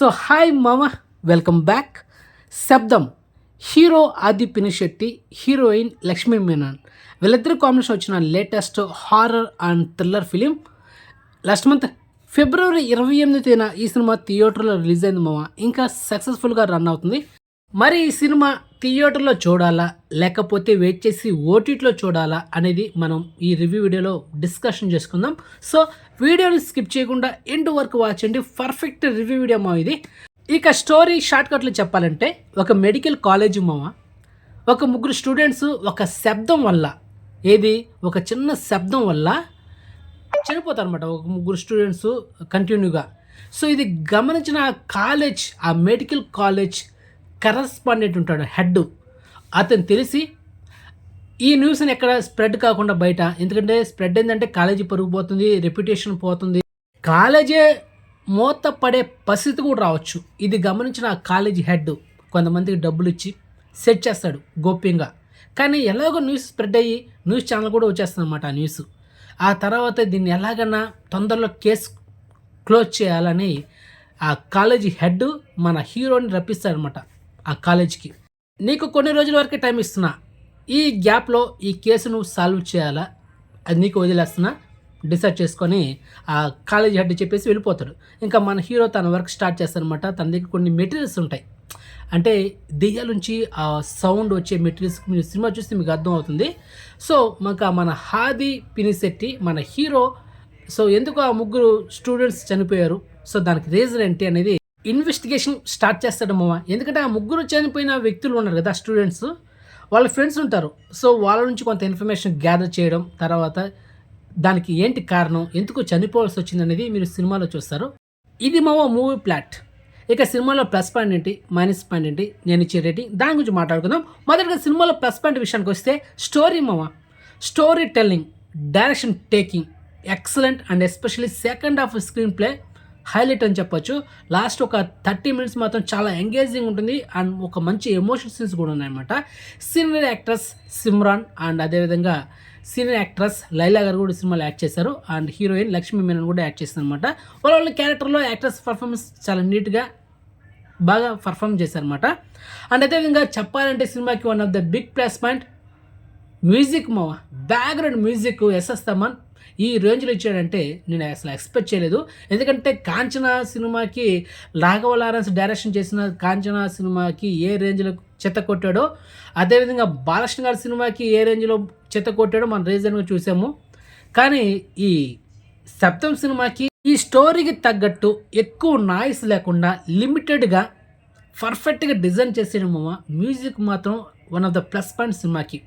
So hi మామ, welcome back. Sabdham hero Aadhi Pinisetty, heroine Lakshmi Menon, వీళ్ళిద్దరు combination వచ్చిన latest horror and thriller film last month February 28న ఈ సినిమా థియేటర్లో రిలీజ్ అయింది మామ. ఇంకా సక్సెస్ఫుల్గా రన్ అవుతుంది. మరి ఈ సినిమా థియేటర్లో చూడాలా లేకపోతే వెయిట్ చేసి ఓటీటీలో చూడాలా అనేది మనం ఈ రివ్యూ వీడియోలో డిస్కషన్ చేసుకుందాం. సో వీడియోని స్కిప్ చేయకుండా ఎండ్ వరకు వాచ్ చేయండి. పర్ఫెక్ట్ రివ్యూ వీడియో మా ఇది. ఇక స్టోరీ షార్ట్కట్లు చెప్పాలంటే, ఒక మెడికల్ కాలేజ్ మామ, ఒక ముగ్గురు స్టూడెంట్స్ ఒక శబ్దం వల్ల, ఏది ఒక చిన్న శబ్దం వల్ల చనిపోతారు అనమాట. ఒక ముగ్గురు స్టూడెంట్స్ కంటిన్యూగా. సో ఇది గమనించిన కాలేజ్, ఆ మెడికల్ కాలేజ్ కరస్పాండెంట్ ఉంటాడు, హెడ్, అతను తెలిసి ఈ న్యూస్ని ఎక్కడ స్ప్రెడ్ కాకుండా బయట, ఎందుకంటే స్ప్రెడ్ ఏంటంటే కాలేజీ పరుగు పోతుంది, రెప్యుటేషన్ పోతుంది, కాలేజే మూత పడే పరిస్థితి కూడా రావచ్చు. ఇది గమనించిన ఆ కాలేజీ హెడ్ కొంతమందికి డబ్బులు ఇచ్చి సెట్ చేస్తాడు గోప్యంగా. కానీ ఎలాగో న్యూస్ స్ప్రెడ్ అయ్యి న్యూస్ ఛానల్ కూడా వచ్చేస్తుంది అనమాట ఆ న్యూస్. ఆ తర్వాత దీన్ని ఎలాగన్నా తొందరలో కేసు క్లోజ్ చేయాలని ఆ కాలేజీ హెడ్ మన హీరోని రప్పిస్తాడనమాట ఆ కాలేజీకి. నీకు కొన్ని రోజుల వరకే టైం ఇస్తున్నా, ఈ గ్యాప్లో ఈ కేసు నువ్వు సాల్వ్ చేయాలా, అది నీకు వదిలేస్తున్నా, డిసైడ్ చేసుకొని ఆ కాలేజీ హెడ్ చెప్పేసి వెళ్ళిపోతాడు. ఇంకా మన హీరో తన వర్క్ స్టార్ట్ చేస్తారనమాట. తన దగ్గర కొన్ని మెటీరియల్స్ ఉంటాయి, అంటే దెయ్యాల నుంచి ఆ సౌండ్ వచ్చే మెటీరియల్స్. మీరు సినిమా చూస్తే మీకు అర్థం అవుతుంది. సో మన ఆది పినిశెట్టి, మన హీరో, సో ఎందుకు ఆ ముగ్గురు స్టూడెంట్స్ చనిపోయారు, సో దానికి రీజన్ ఏంటి అనేది ఇన్వెస్టిగేషన్ స్టార్ట్ చేస్తాడు మామ. ఎందుకంటే ఆ ముగ్గురు చనిపోయిన వ్యక్తులు ఉన్నారు కదా, స్టూడెంట్స్, వాళ్ళ ఫ్రెండ్స్ ఉంటారు. సో వాళ్ళ నుంచి కొంత ఇన్ఫర్మేషన్ గ్యాదర్ చేయడం, తర్వాత దానికి ఏంటి కారణం, ఎందుకు చనిపోవాల్సి వచ్చింది అనేది మీరు సినిమాలో చూస్తారు. ఇది మామ మూవీ ప్లాట్. ఇక సినిమాలో ప్లస్ పాయింట్ ఏంటి, మైనస్ పాయింట్ ఏంటి, నేను ఇచ్చే రేటింగ్, దాని గురించి మాట్లాడుకుందాం. మొదటిగా సినిమాలో ప్లస్ పాయింట్ విషయానికి వస్తే, స్టోరీ మామ, story telling, direction taking excellent, and especially second half screen play highlight అని చెప్పొచ్చు. లాస్ట్ ఒక 30 minutes మాత్రం చాలా ఎంగేజింగ్ ఉంటుంది, అండ్ ఒక మంచి ఎమోషనల్ సీన్స్ కూడా ఉన్నాయన్నమాట. సీనియర్ యాక్ట్రెస్ సిమ్రాన్ అండ్ అదేవిధంగా సీనియర్ యాక్ట్రెస్ లైలా గారు కూడా సినిమాలో యాక్ట్ చేశారు, అండ్ హీరోయిన్ లక్ష్మీ మీనన్ కూడా యాక్ట్ చేశారు అనమాట. వాళ్ళ క్యారెక్టర్లో యాక్ట్రెస్ పర్ఫార్మెన్స్ చాలా నీట్గా బాగా పర్ఫామ్ చేశారనమాట. అండ్ అదేవిధంగా చెప్పాలంటే సినిమాకి one of the big plus point music మామ. బ్యాక్గ్రౌండ్ మ్యూజిక్ ఎస్ఎస్ తమన్ ఈ రేంజ్లో ఇచ్చాడంటే నేను అసలు ఎక్స్పెక్ట్ చేయలేదు. ఎందుకంటే కాంచనా సినిమాకి రాఘవ లారెన్స్ డైరెక్షన్ చేసిన కాంచనా సినిమాకి ఏ రేంజ్లో చెత్త కొట్టాడో, అదేవిధంగా బాలకృష్ణ గారి సినిమాకి ఏ రేంజ్లో చెత్త కొట్టాడో మనం రీజన్గా చూసాము. కానీ ఈ శబ్దం సినిమాకి ఈ స్టోరీకి తగ్గట్టు ఎక్కువ నాయిస్ లేకుండా లిమిటెడ్గా పర్ఫెక్ట్గా డిజైన్ చేసేయడం మామ. మ్యూజిక్ మాత్రం one of the plus point సినిమాకి.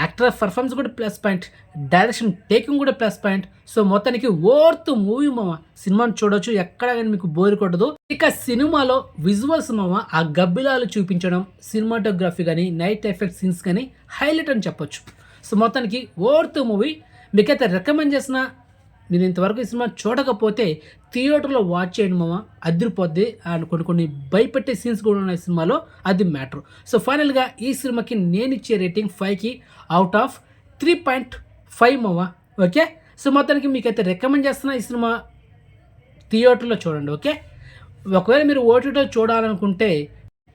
యాక్టర్ పర్ఫార్మెన్స్ కూడా ప్లస్ పాయింట్, డైరెక్షన్ టేకింగ్ కూడా ప్లస్ పాయింట్. సో మొత్తానికి ఓర్త్ మూవీ మామ. సినిమాని చూడొచ్చు, ఎక్కడ కానీ మీకు బోర్ కొట్టదు. ఇక సినిమాలో విజువల్స్ మామ, ఆ గబ్బిలాలు చూపించడం, సినిమాటోగ్రఫీ కానీ నైట్ ఎఫెక్ట్ సీన్స్ కానీ హైలైట్ అని చెప్పొచ్చు. సో మొత్తానికి ఓర్త్ మూవీ. మీకైతే రికమెండ్ చేసిన, మీరు ఇంతవరకు ఈ సినిమా చూడకపోతే థియేటర్లో వాచ్ చేయండి మామ, అదిరిపోద్ది. అండ్ కొన్ని భయపెట్టే సీన్స్ కూడా ఉన్నాయి సినిమాలో, అది మ్యాటర్. సో ఫైనల్గా ఈ సినిమాకి నేను ఇచ్చే రేటింగ్ 5కి అవుట్ ఆఫ్ 3.5 మామ. ఓకే, సో మొత్తానికి మీకైతే రికమెండ్ చేస్తున్నా, ఈ సినిమా థియేటర్లో చూడండి. ఓకే, ఒకవేళ మీరు ఓటీటీలో చూడాలనుకుంటే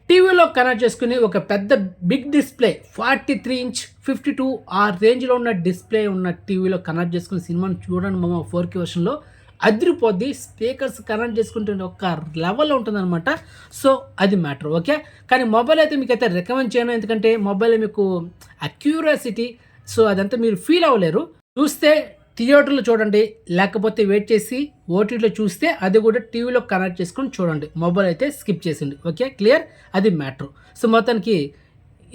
టీవీలో కనెక్ట్ చేసుకుని ఒక పెద్ద బిగ్ డిస్ప్లే 43 inch 52 ఆ రేంజ్లో ఉన్న డిస్ప్లే ఉన్న టీవీలో కనెక్ట్ చేసుకుని సినిమాని చూడండి మామ. 4K వర్షన్లో అదిరిపోద్ది. స్పీకర్స్ కనెక్ట్ చేసుకుంటే ఒక లెవెల్లో ఉంటుందన్నమాట. సో అది మ్యాటర్. ఓకే, కానీ మొబైల్ అయితే మీకైతే రికమెండ్ చేయను, ఎందుకంటే మొబైల్ మీకు అక్యూరసిటీ, సో అదంతా మీరు ఫీల్ అవ్వలేరు. చూస్తే థియేటర్లో చూడండి, లేకపోతే వెయిట్ చేసి ఓటీటీలో చూస్తే అది కూడా టీవీలో కనెక్ట్ చేసుకొని చూడండి. మొబైల్ అయితే స్కిప్ చేసింది. ఓకే, క్లియర్, అది మ్యాటర్. సో మొత్తానికి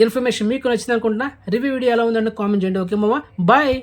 ఇన్ఫర్మేషన్ మీకు నచ్చింది అనుకుంటున్నా. రివ్యూ వీడియో ఎలా ఉందంటే కామెంట్ చేయండి. ఓకే మామ, బాయ్.